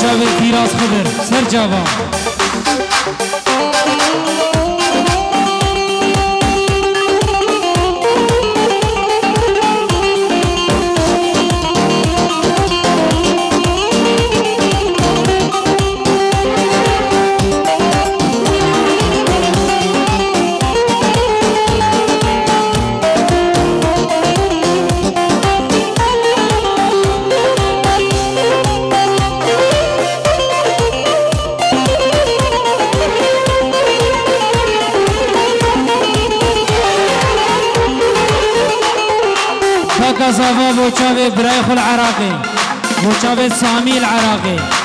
چاوی فیراز خضر سر جوان كازافا بوشاوي برايخ العراقي بوشاوي سامي العراقي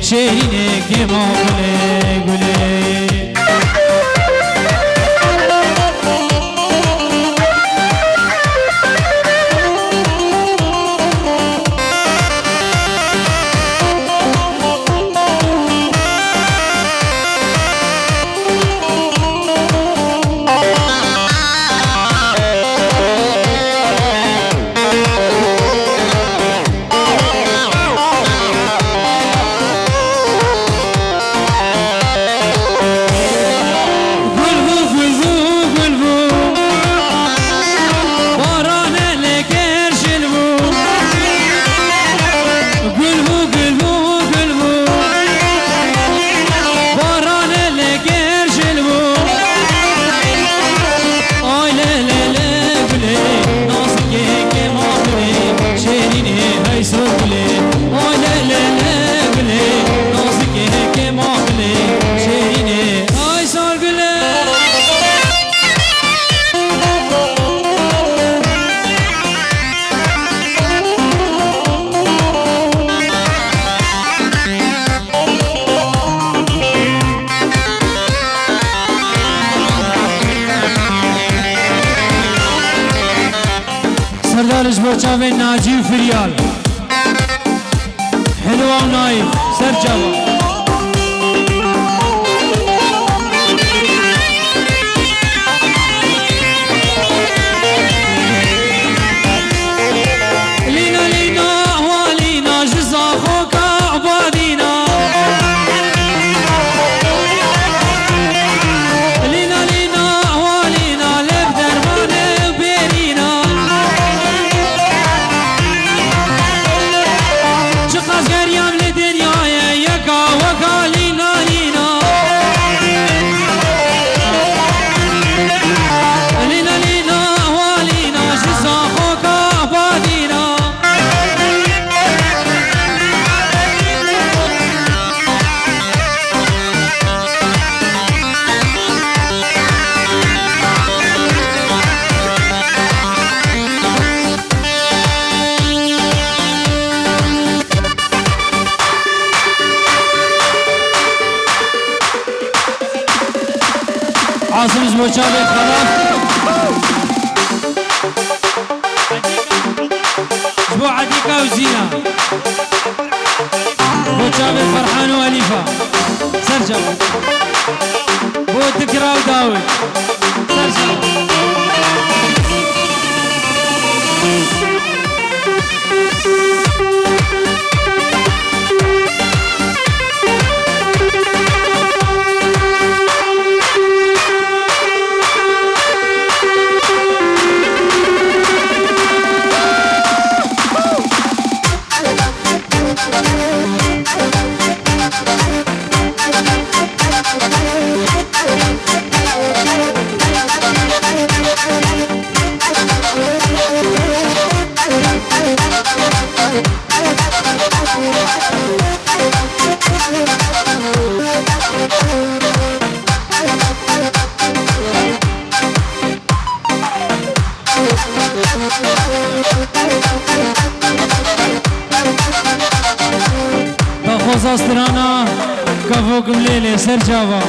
شیرینه که ما گله گله سردارش بوچاوی ناجی فریال حلوه و نایف سر جوان عاصم بوچاوي خلاص بو عتيقة وزينة بوچاوي فرحان وأليفة سرجو بو ذكرى وداود سرجو استرانا كفوكم ليلي سرجاوا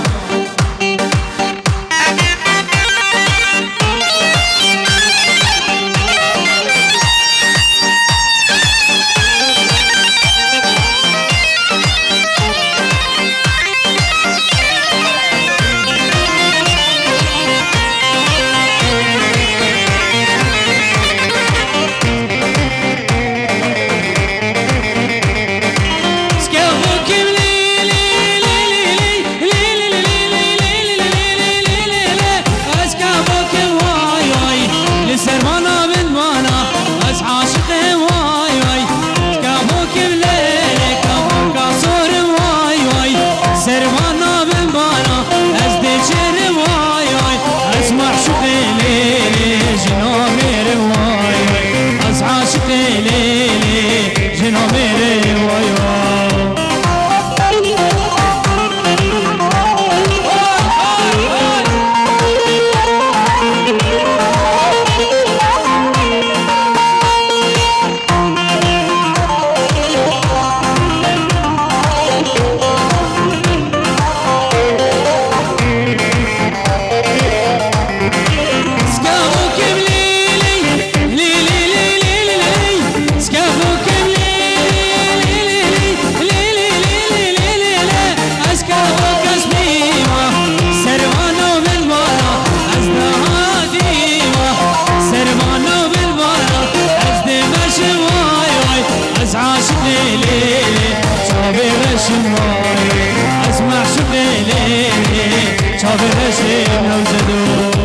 اسمع شبلي ليلي شوفي غشيم لو زدو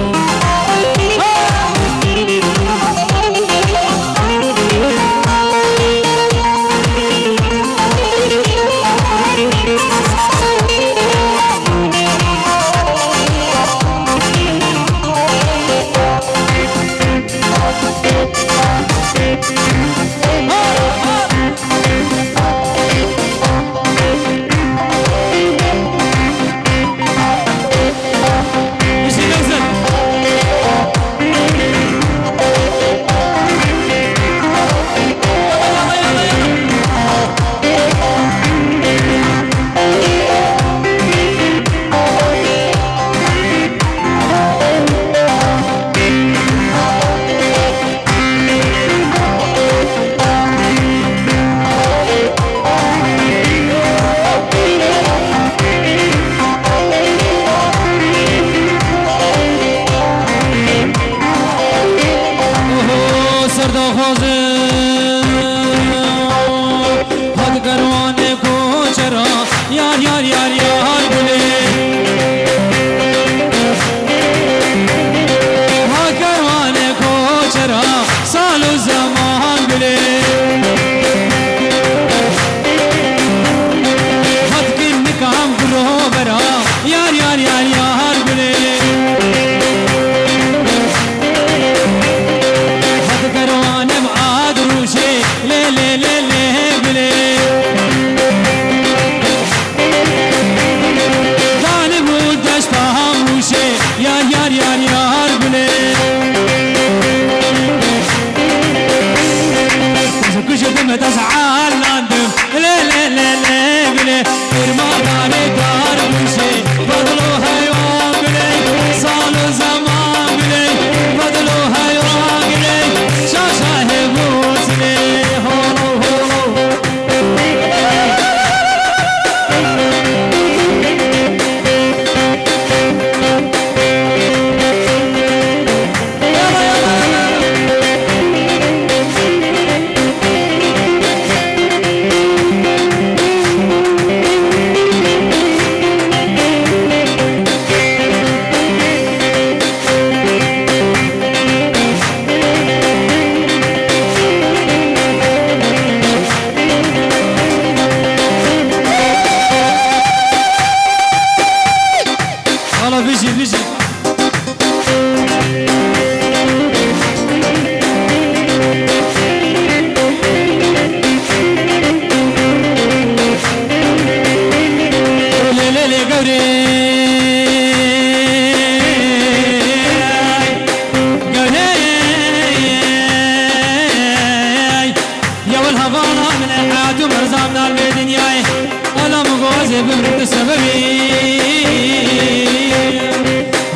ولا مغازي بمرد سببي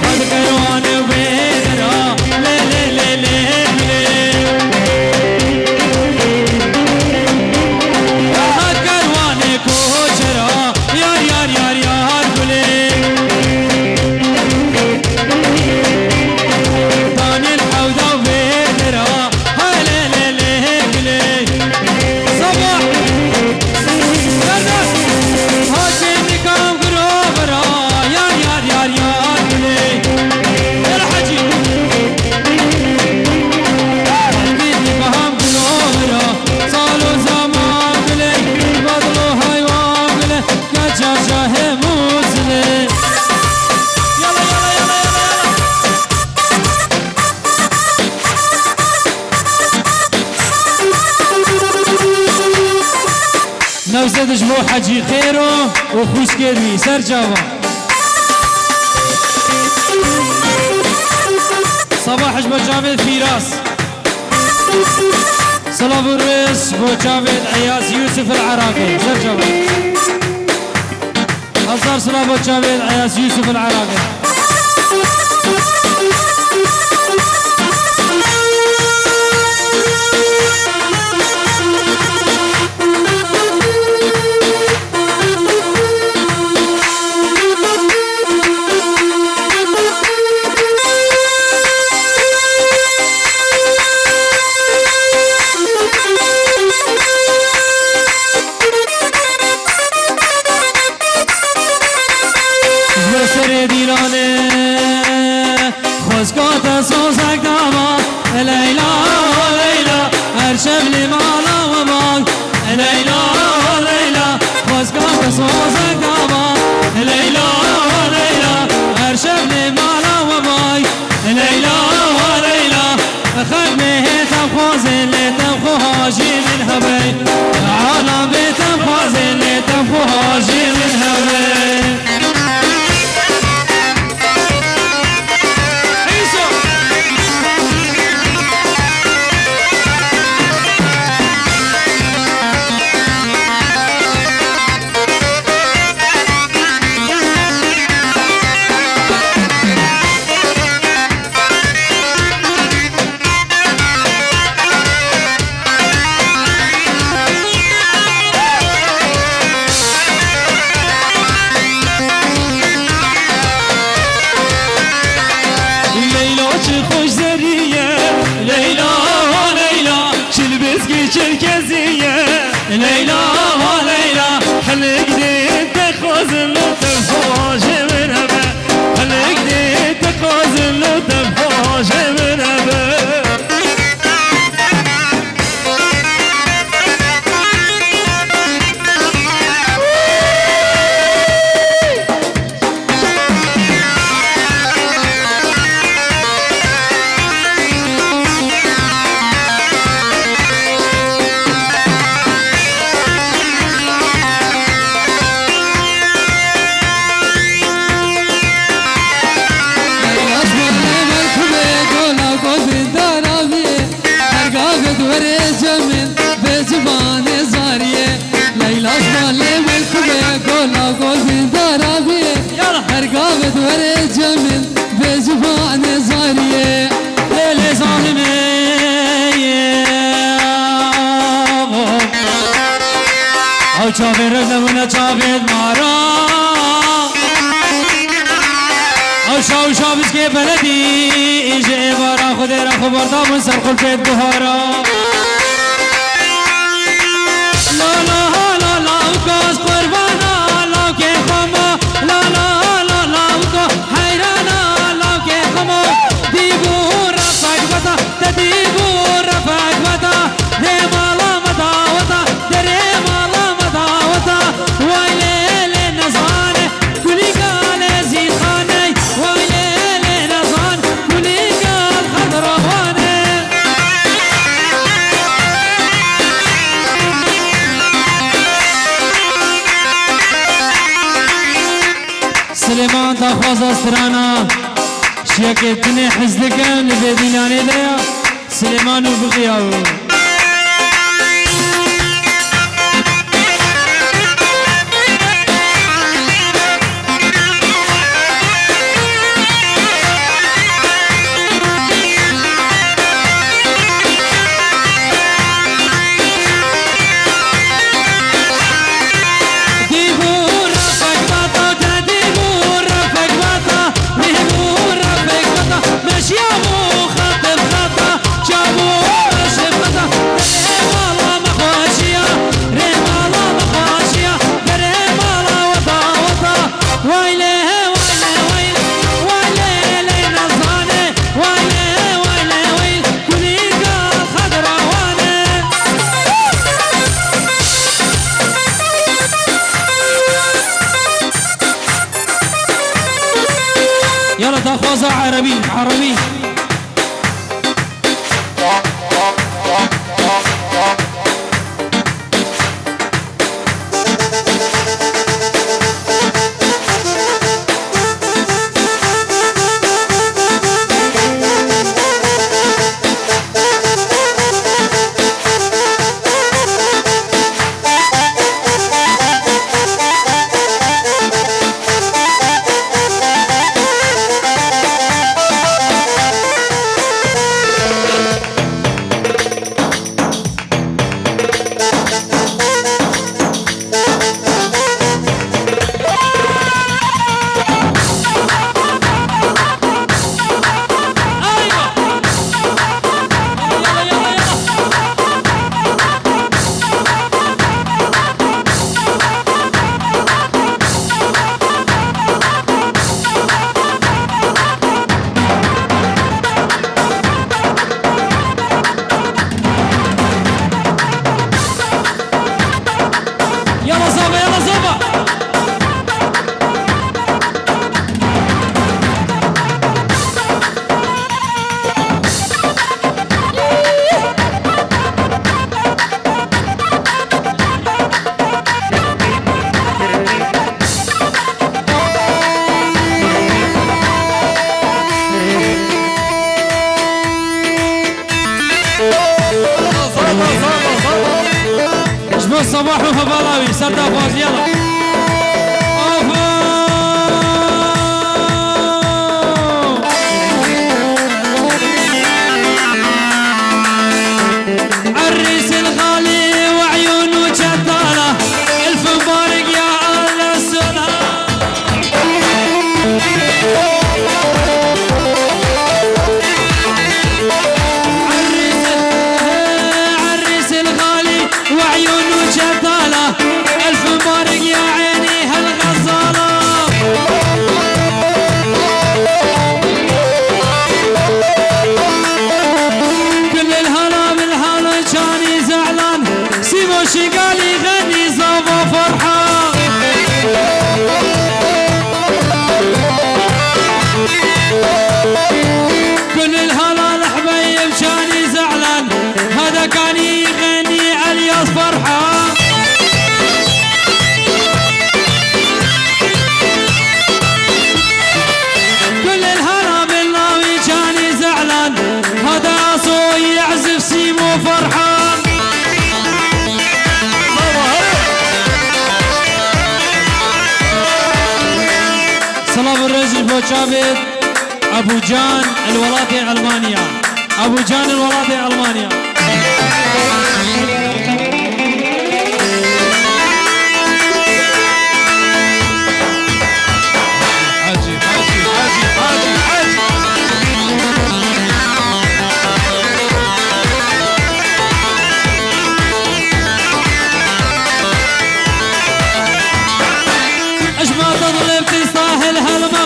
قد كرواني وبيدرا لي لي لي لي قد كرواني كوشرا يار يار يار يار قولي داني الحوضة وبيدرا هاي لي لي لي قولي صباح هاشمي كام قروبرا يار يار يار يار قولي الحجي قلبي فهم قروبرا صالو زمان قولي بدلو حيوان قولي كجا جاه موزلي يلا يلا يلا يلا نوزدش بو حجي خيرو وخوش كيروي سر جاوا صباحش بو جاوید فیراس صلاة الرئيس بو جاوید عياز يوسف العراقي سر جاوا هزار صلاة بو جاوید عياز يوسف العراقي سر دیرانه خوزگاه سوزک داما لیلا لیلا هر شب لیمالا و بان لیلا لیلا خوزگاه سوزک داما لیلا لیلا هر شب لیمالا و بان لیلا لیلا خدمه تفخوزن لتفخوهاجي من هبي عالم بتفخوزن لتفخوهاجي من هبي خوش زریه لیلا لیلا شلبزگی چرکزیه لیلا لیلا حلق دید تخوزن و تفاج من هبه حلق دید تخوزن و تفاج من هبه چاوید رفتمونه چاوید مارا او شاو شابز که بلدی ایجه بارا خود را خبر دامون سر خلفت بهارا لا لا لا لا کاز قربانا لا که خما لا لا لا لا کو حیرانا لا که خما دیبور رفاق بتا تدیبور رفاق بتا همالا مداوتا دره مالا مداوتا وایلی نزانه کلی گال زیخانه وایلی نزان کلی گال خضروانه سلیمان تا خواز استرانا شیکتنی حزدکن لبیدینانی دیا سلیمان و بقیاو عربي عربي صباح وفبلاوي سردا فوز يلا عريس الغالي وعيونه جدالة الف مبارك يا أهل السلام عريس الغالي وعيونه جدالة ألف مبارك يا عيني هالغزالة كل الهلا بالهلا جاني زعلان سيبو شقال يغني صوبه فرحة كل الهلا الحبيب جاني زعلان هذا كان يغني الياس فرحة كل الهلا بالناوي جاني زعلان هذا عصو يعزف سيمو فرحان صلاة الرجل بوشابت أبو جان الولاية ألمانيا أبو جان الولاية ألمانيا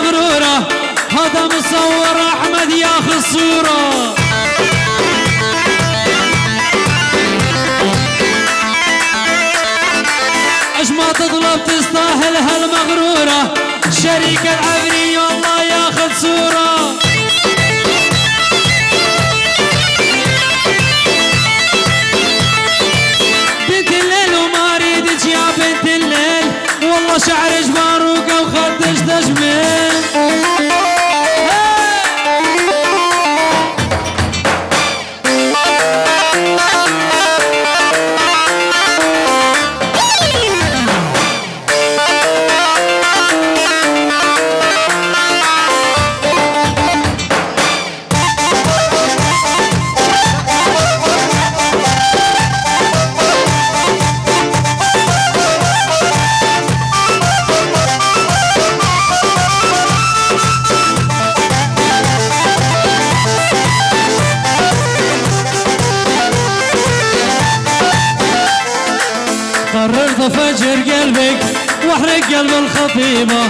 المغرورة هذا مصور أحمد ياخذ صورة ايش ما تطلب تستاهل هالمغرورة شريك العبري والله ياخذ صورة بنت الليل وما اريدك يا بنت الليل والله شعرك باروقة وخدش تجميل قررت افجر قلبك واحرق قلب الخطيبة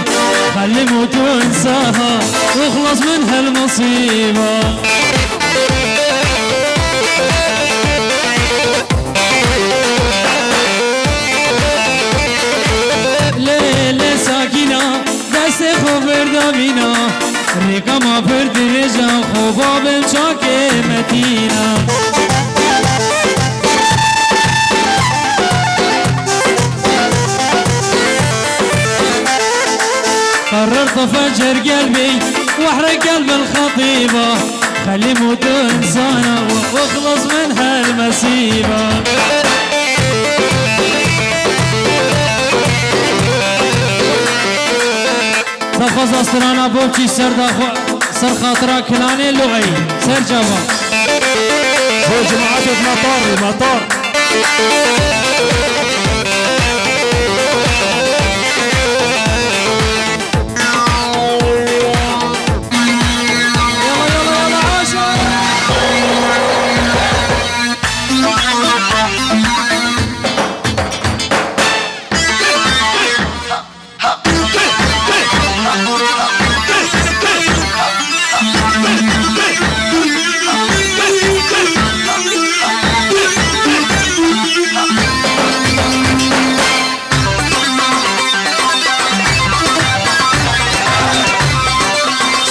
خلي موت وانساها واخلص من هالمصيبة ليلة ساكنة دست خوف بردابينا ريقا ما بردي وباب الشاكي متينة. قررت افجر قلبي واحرق قلب الخطيبة، خلي موت انسانة واخلص من هالمسيبة. تفوز استرانا بوبشي سر خاطرة كلاني اللغي سر جابا هو جماعات المطار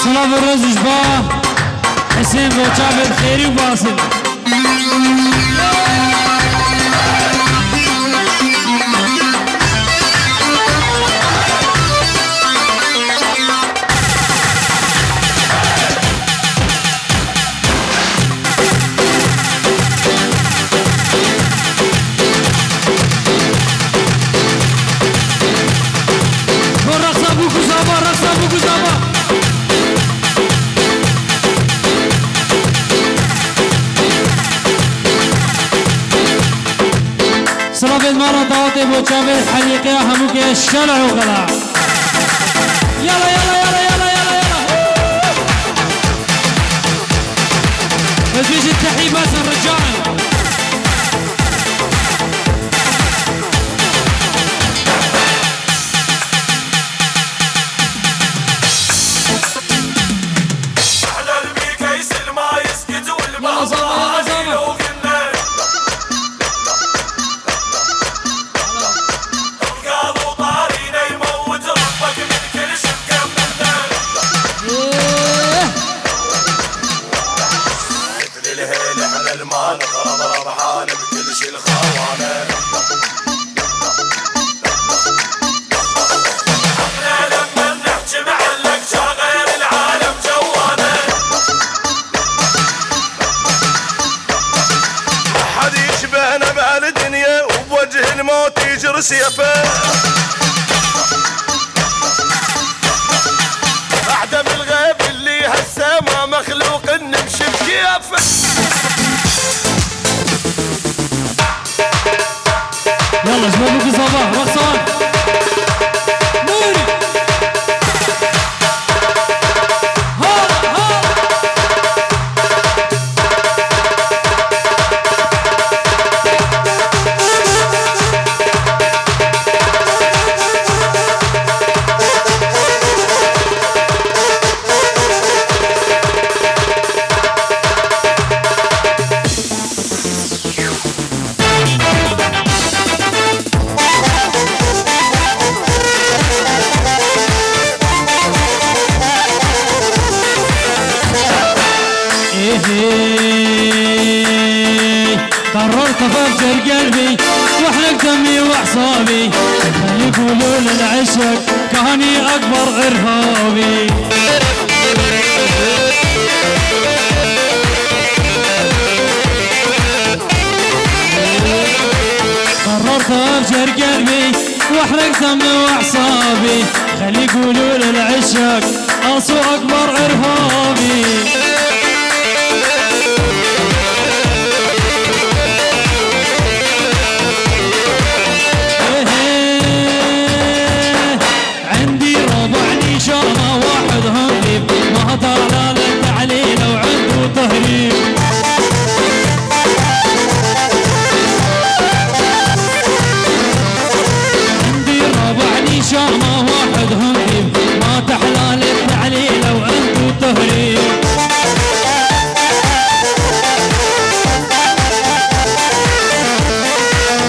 سلام الرز جباه حسين بوشاب الخيري وباسل. رقصة ابو كزابة رقصة ابو كزابة. صرف المرة طاطي بوشابه حليقي هموك الشلع وغلع. يلا يلا يلا يلا يلا يلا بس بيجي التحية بس الرجال. سيفه اعدم الغيب اللي هسه ما مخلوق نمشي بكيفه. يلا شباب في الصباح رقصان نوري. قررت افجر قلبي واحرق دمي واعصابي، خلي يقولون العشق كاني اكبر ارهابي. قررت افجر قلبي واحرق دمي واعصابي، خلي يقولون العشق اصو اكبر ارهابي. طلال التعليل وعنده تهريب، عندي ربع نشامة واحد هنجيب ما تحلال التعليل وعنده تهريب.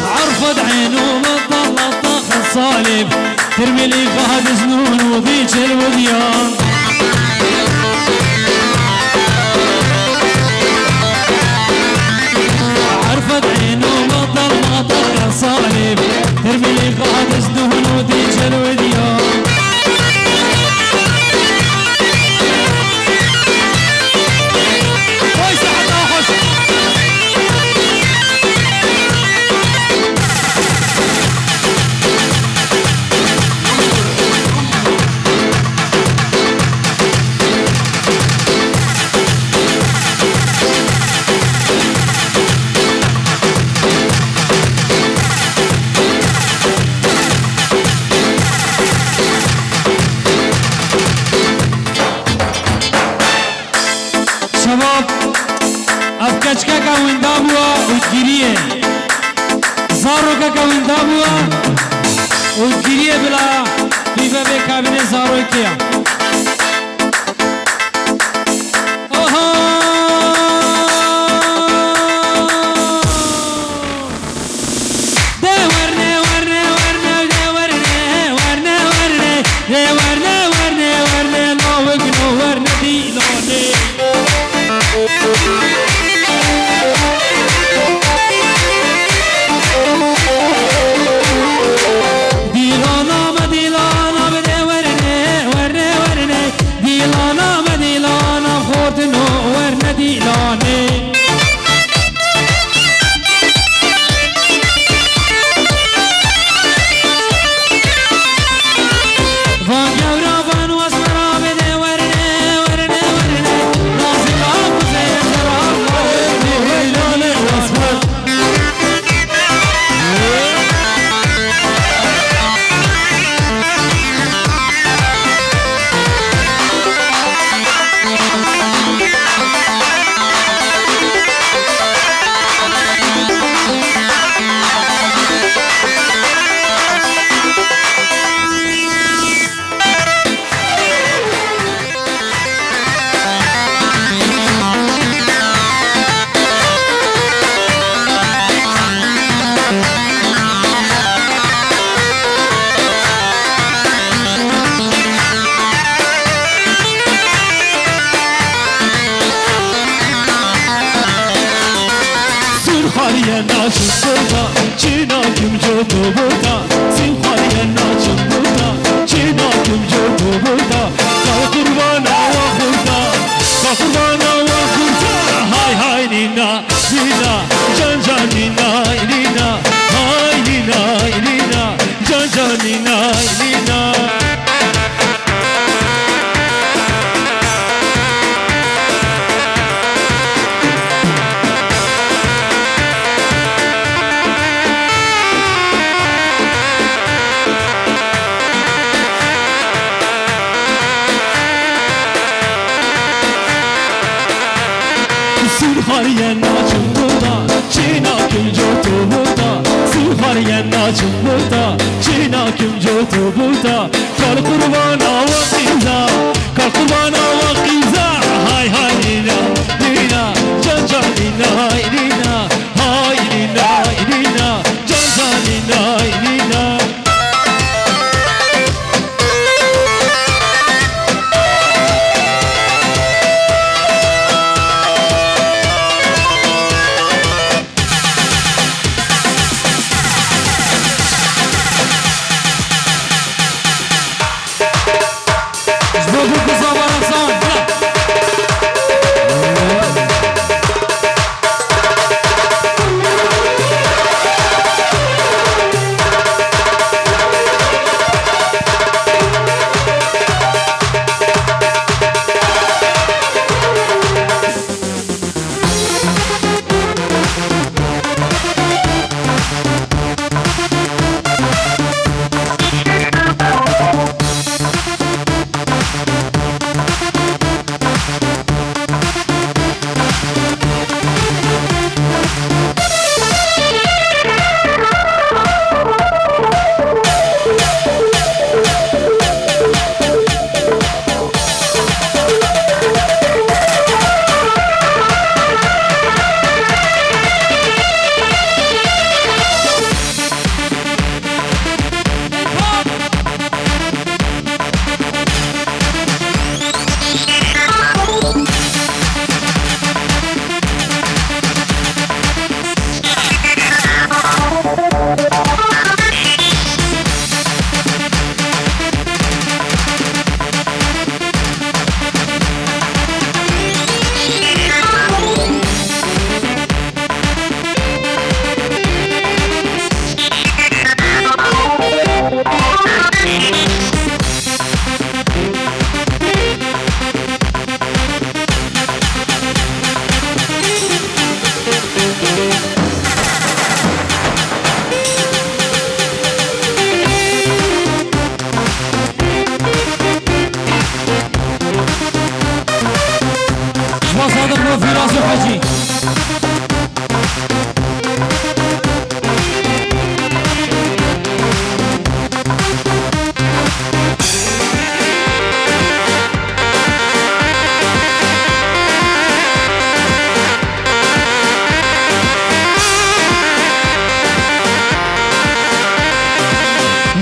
عرفت عينه مطلع طاخ الصالب ترمي لي غاد زنون وذيك الوديان. وندا بوا وكيريه بلا في باب كابينه زارو كيا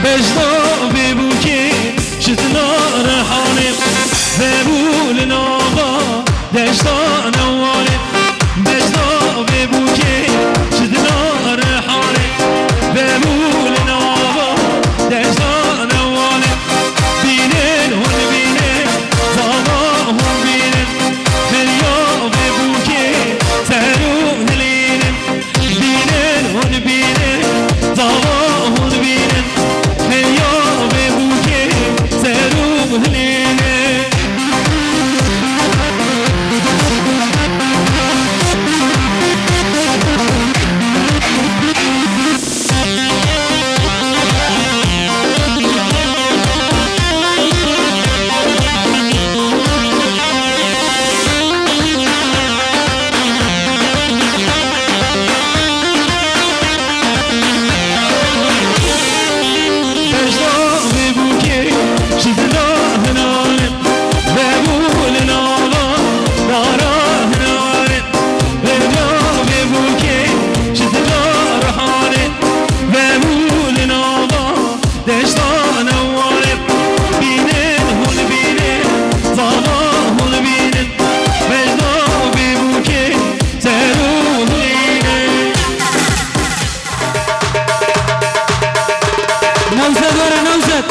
بجدا ببوكي شتنا رحاني ببول ناغا دجدا نوالي بجدا ببوكي شتنا رحاني ببول ناغا دجدا نوالي بينن هون بينن زاغا هون بينن خليا ببوكي سهرو هلينن بينن هون بينن زاغا هون بينن خليا ببوكي سهرو هلينن نوزد ورا نوزد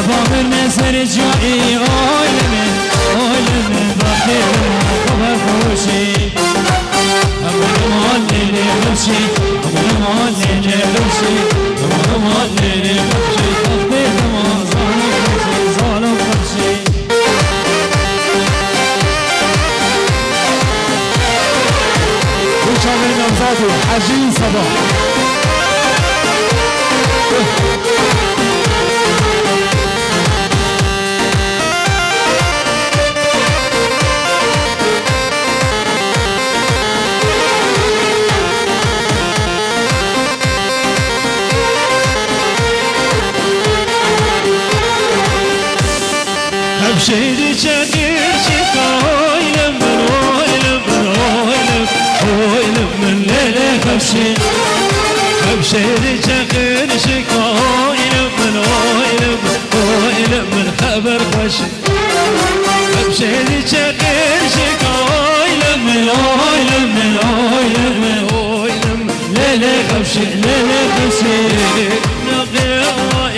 بابر نظر جایی عالمه عالمه وقتی خبر خوشی همون مال لیلی خوشی همون مال لیلی خوشی همون مال لیلی خوشی وقتی تمام ظالم خوشی ظالم خوشی خوش آمدید نمزادو حجی صبا شيري شاكر شكا هويلم من هويلم من هويلم هويلم من ليلة خبشي بشيري شاكر شكا هويلم من هويلم هويلم من خبر خشي بشيري شاكر شكا هويلم من هويلم من هويلم من هويلم ليلة خبشي ليلة خبشي نقي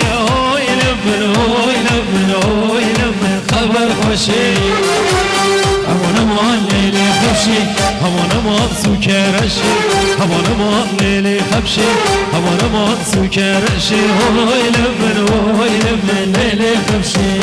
يا هويلم من هويلم من هويلم خبر خوشی همون ما لیلی خبشی همون ما سوکرشی همون ما لیلی خبشی همون ما سوکرشی هویلم من لیلی خبشی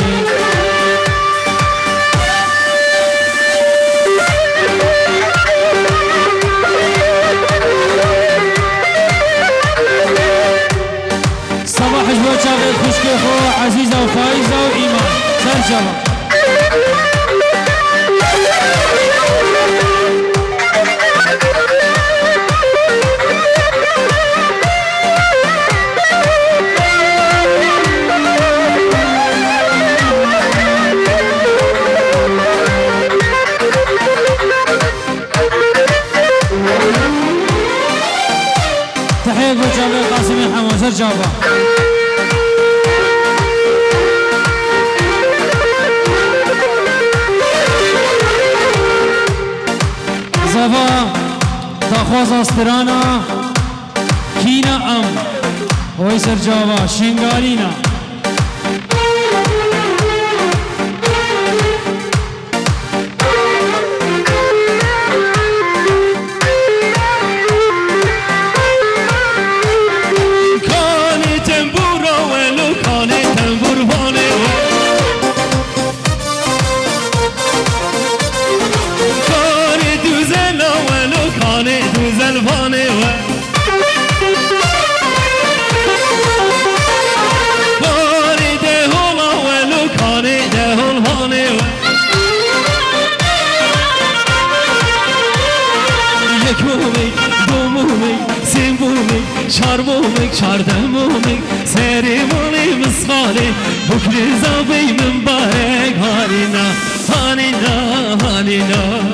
صباح جبو شاغل خوشكي خو عزيزة وفايزة وإيمان سرجمة جابا زبا تخواز استرانا کینا ام وی سر جابا شنگالینا چارمومك چاردمومك سری مالی مسخالی بکری زبی من بارک هالینا هالینا هالینا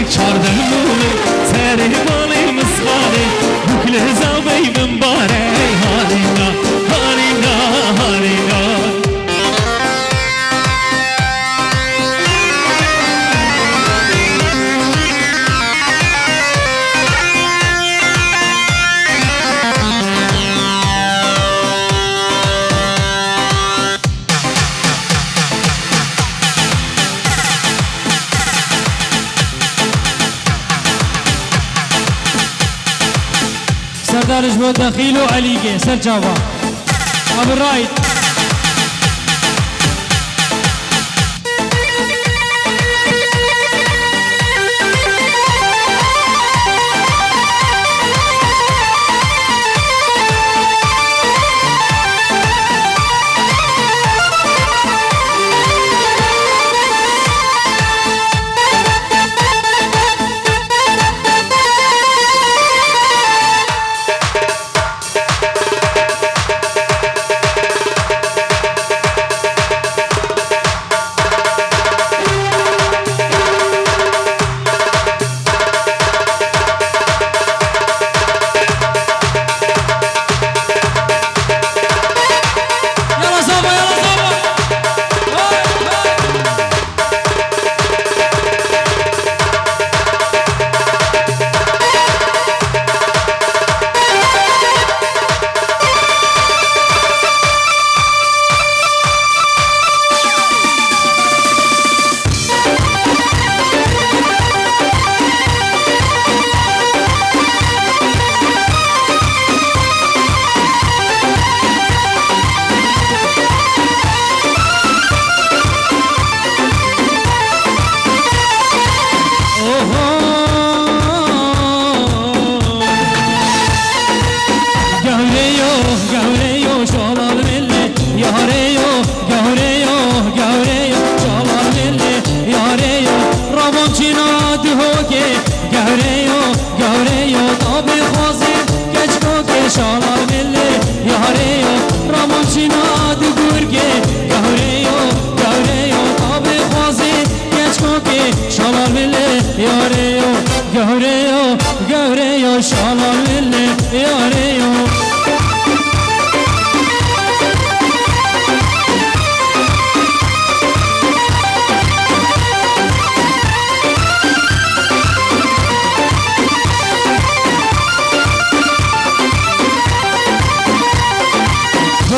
چاردمومك سری مالی مسخالی بکل زبی من بارک هالینا هالینا هالینا سردارش بود دخیل و علیگه سر جاوا اب رایت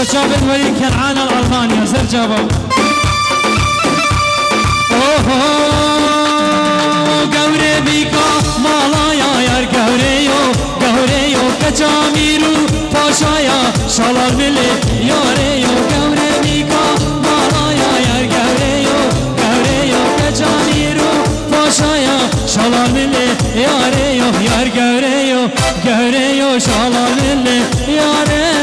وشابت ولي كنعان الألمانيا زر جابا گوره بیکا مالایا یار گوره یو کچامیرو پاشایا شالال ملی یاره یو گوره بیکا مالایا یار گوره یو کچامیرو پاشایا شالال ملی یاره یو یار گوره یو شالال ملی یاره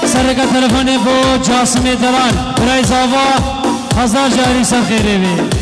سرکا تلفن بو جاسم دران برای زاوا 1000 جاری سر خیره بی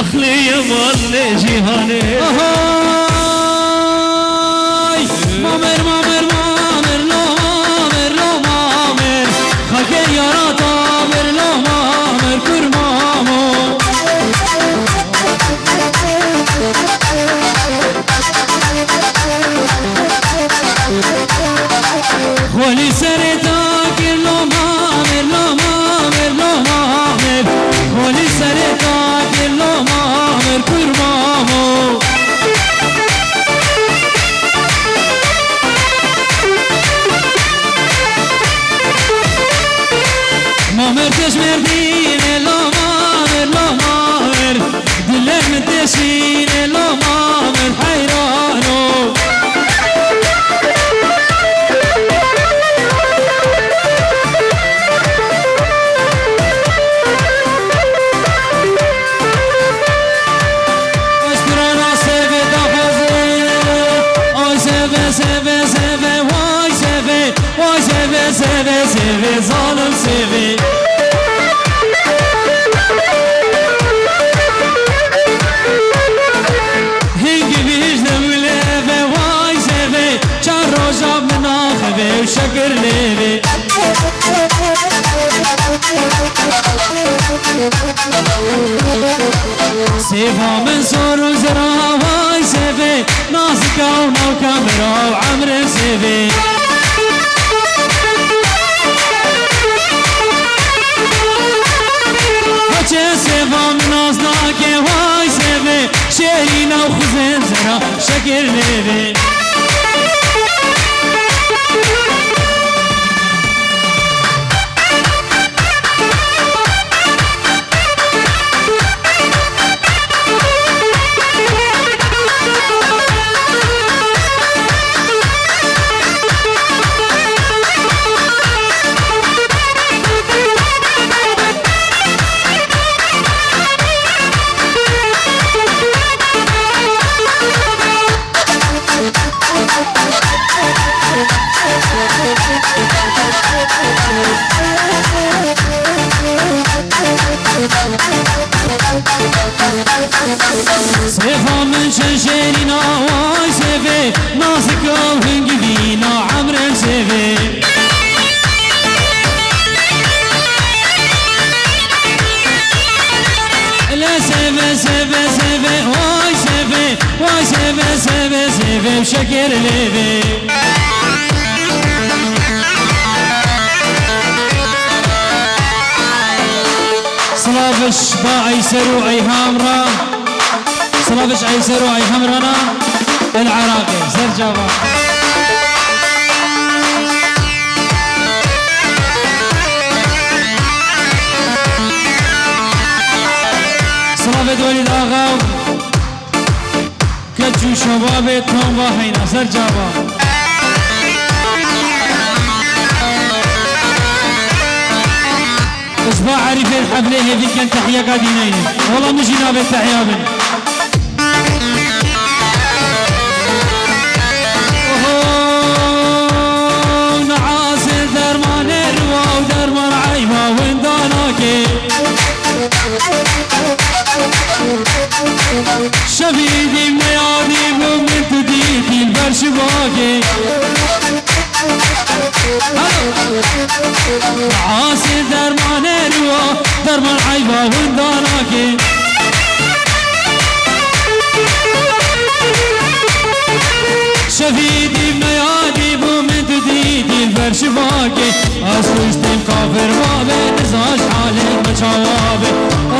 أخلي يا مال جهاني مامر مامر مامر لو مامر لو مامر خاكر يارا تامر لو مامر كرمامو خولي سرتاكر لو مامر لو مامر لو مامر خولي سرتاكر لو مامر كرمامو مامر تشمردين لو مامر لو مامر دلك متشين لو مامر حيرانو Seve zalim seve Hengi bir سيفا من سور وزرا واي سيفي ناسكا ونوكا مرا وعمر سيفي هاتشي سيفا من نازناكي واي سيفي شيرينا وخزين زرا شكر ليفي سيفا من شنشيرنا واي سيفي ناسكا وهنقبينا عمر سيفي لا سيفي سيفي سيفي واي سيفي واي سيفي سيفي سيفي وشكر ليفي صلافش باعي سرو اي هامرا صلافش اي سرو اي همرنا العراقي سرجابا صلافة وليد آغا كتشو شبابي تومبا هينا سرجابا اصبع عريف الحفلة هذي كان تحية قادينين والله مجينا بالتحية بن نعاصر درمان الروا ودرمان عيبا ونداناكي شبيدي من يادي ومن تديتي البرش باكي عاصي درمان الوا درمان عيبا ونداناكي شفيدي بنيادي ومن تديدي البرش باكي اسكوشتم كافر بابي نزاش حالي ما جوابي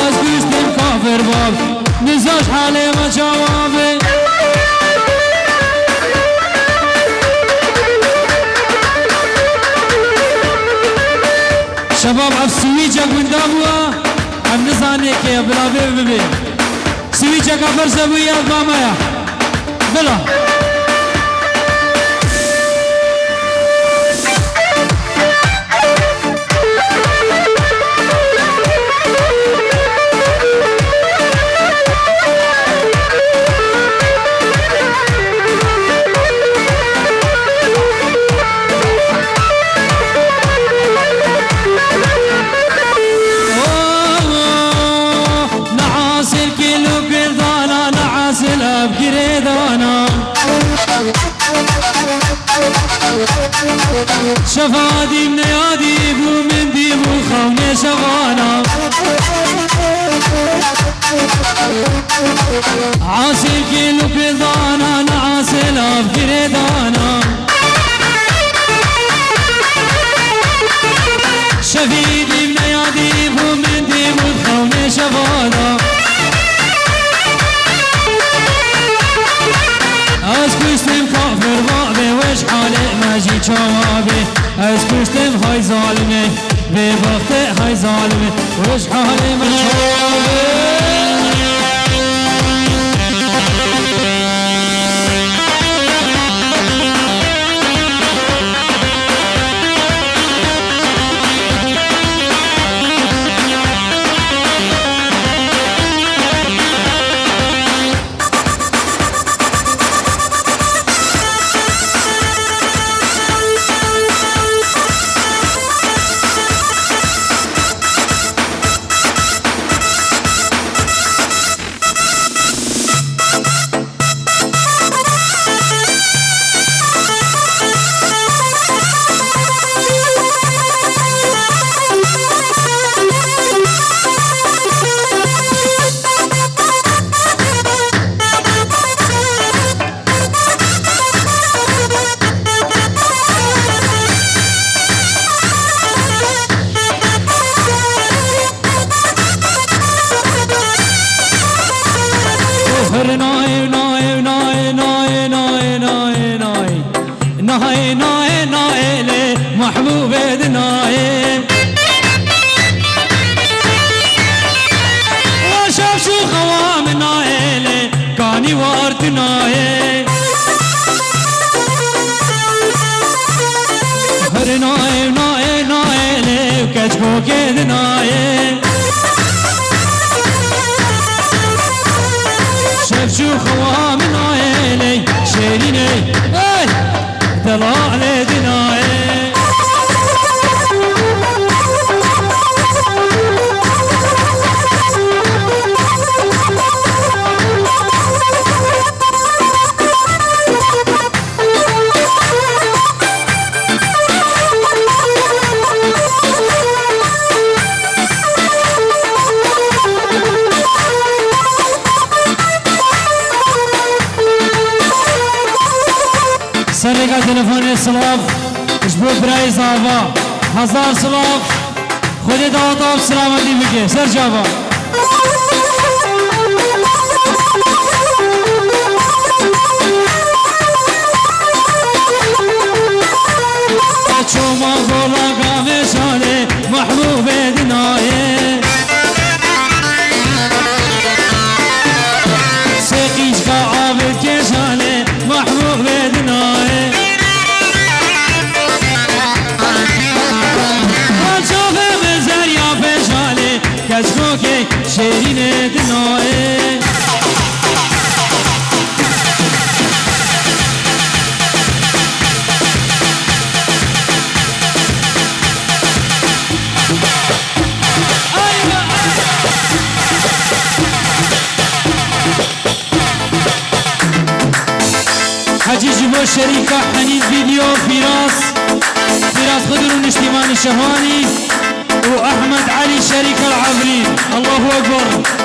اسكوشتم كافر بابي نزاش حالي ما جوابي شباب عف سويجك من دابوا عم نزاني كي بلا بيبي سويجك عفر سويا مامايا بلا شفادي من يادي ومن دي وخوني شغانا عاصل كيلو بيضانا نعاصل افكري دانا شفيدي من يادي ومن دي وخوني شغانا اسكوشتم كافر بابي وش حالي ماجي جوابي اسكوشتم هاي ظالمي ببختي هاي ظالمي وش حالي ماجي جوابي هر نای نای نای نای نای نای نای نای نای نای لی محبوب دنای وشاف شو خوام نای لی کانی وارد نای هر نای نای نای لی کچ کو که دنای شو خوام نايلي شيريني اي دلال دناي سرقة تلفون السلاف اشبو براي زافا هزار سلاف خودي دعوة سلامتي بكي سر جابا چوما غولا قامي شاني محبوب دناي سيقيش قاعد كيشاني محبوب دناي کچکو که شیرین دنای حجی جبو شریکا حنین ویدیو فراس خضر نشتیمان شهوانی وأحمد علي شريك العابرين الله أكبر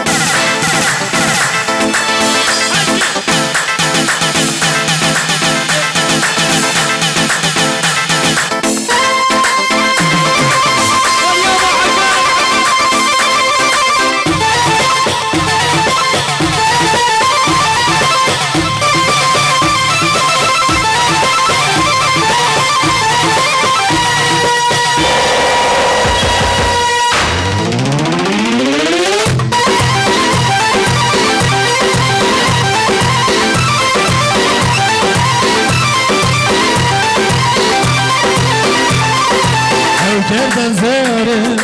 کردن زارم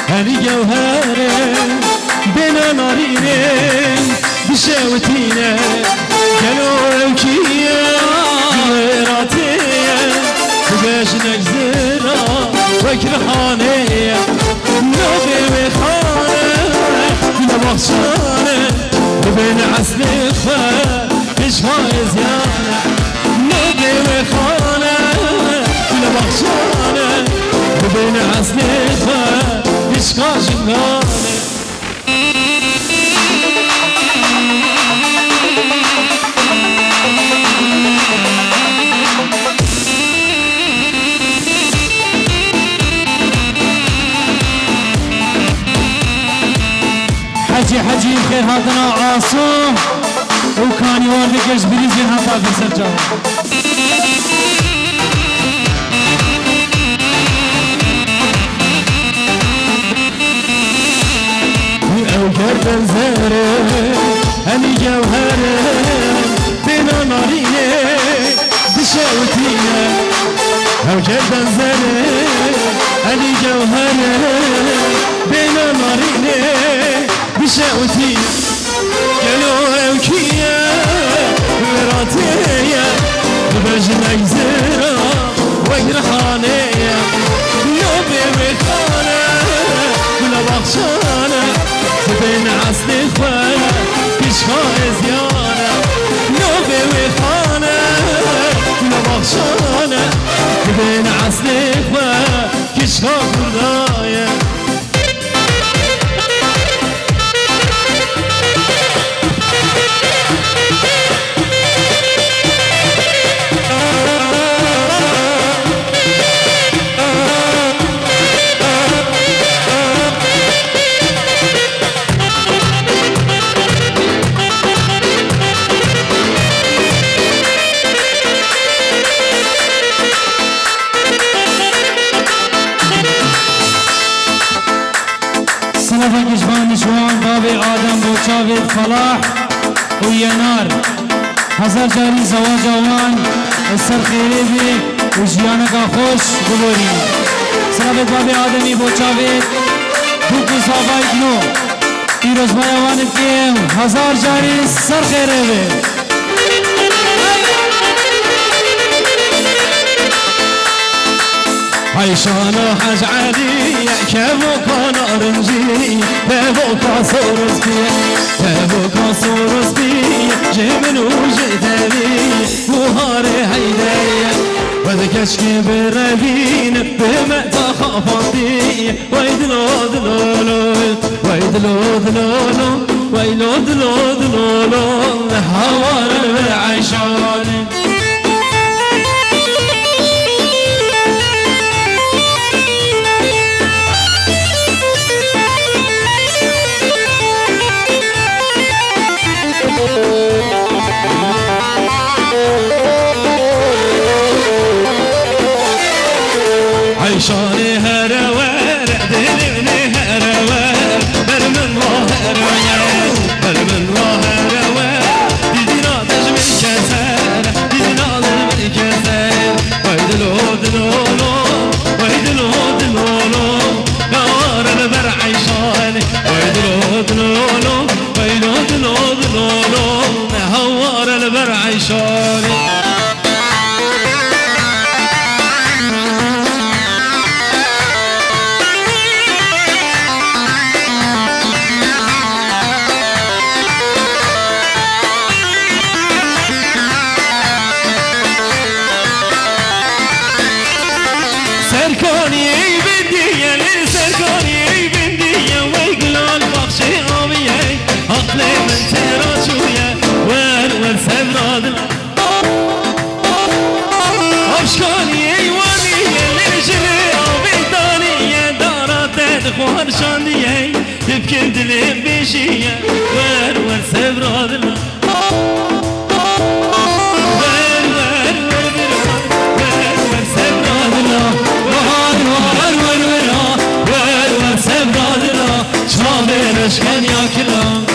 هنی جوهرم بنا نارینم بشوتینه گلو کیه غیراتیه بگش نگذرا وکر خانه نبی و خانه نبخشانه بین عسل خفه بشهای زیانه نبی و خانه نبخشانه بين عسلها بشقا جنانه حجي خير هاتنا عاصم وكان يوردك ايش بريزين هاتا في سرجان کردن زاره هنی جوهره بنا نارینه بشوتینه او کردن زاره هنی جوهره بنا نارینه بشوتینه گلو او کیه وراتیه بجنک زیرا وگر خانه نوبه بخانه بلا بخشانه بين عسل خوانا كشخان زيانة نوبي وخانة نبخشانة بين عسل خوانا كشخان برداية سلفا كشبان شوان بابي آدم بوشاويد فلاح وينار هزار جاري زواج اوان السر خيري بي وجيانك خوش قبوري سلفا بابي آدمي بوشاويد بوكو صافاي كنو پیروز بایوان کیم هزار جاری سر خیره بی عيشان حج علي كبوكا نارنجي كبوكا سورس بي كبوكا سورس بي جمن وجدبي وهاري هيدايا وذكشكي بالربين بمأتا خافضي ويدلو دلولو ويدلو دلولو ويلو دلو دلولو هوار العيشان عيشاني هروار دلني هروار برمن وهروار برمن وهروار دينا تجمل كسر دينا تجمل كسر ويدلو دلولو ويدلو دلولو نار البر عيشاني ويدلو دلولو ويدلو دلولو نهوار البر عيشاني سركاني بندية لسركاني بندية ويقلال بخشي آمية عقلي من تراشوية ور سبرادنا أبشكاني ايوانية لرجلي آميدانية دارات تدخوار شاندية تبكي دلي بيشية ور سبرادنا Aşkın yakılan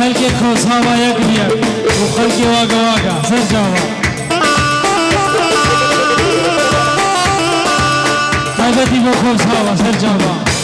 خلقی کوس هوای گریه و خلقی واقع سر جاوا قلبتی با کوس هوا سر جاوا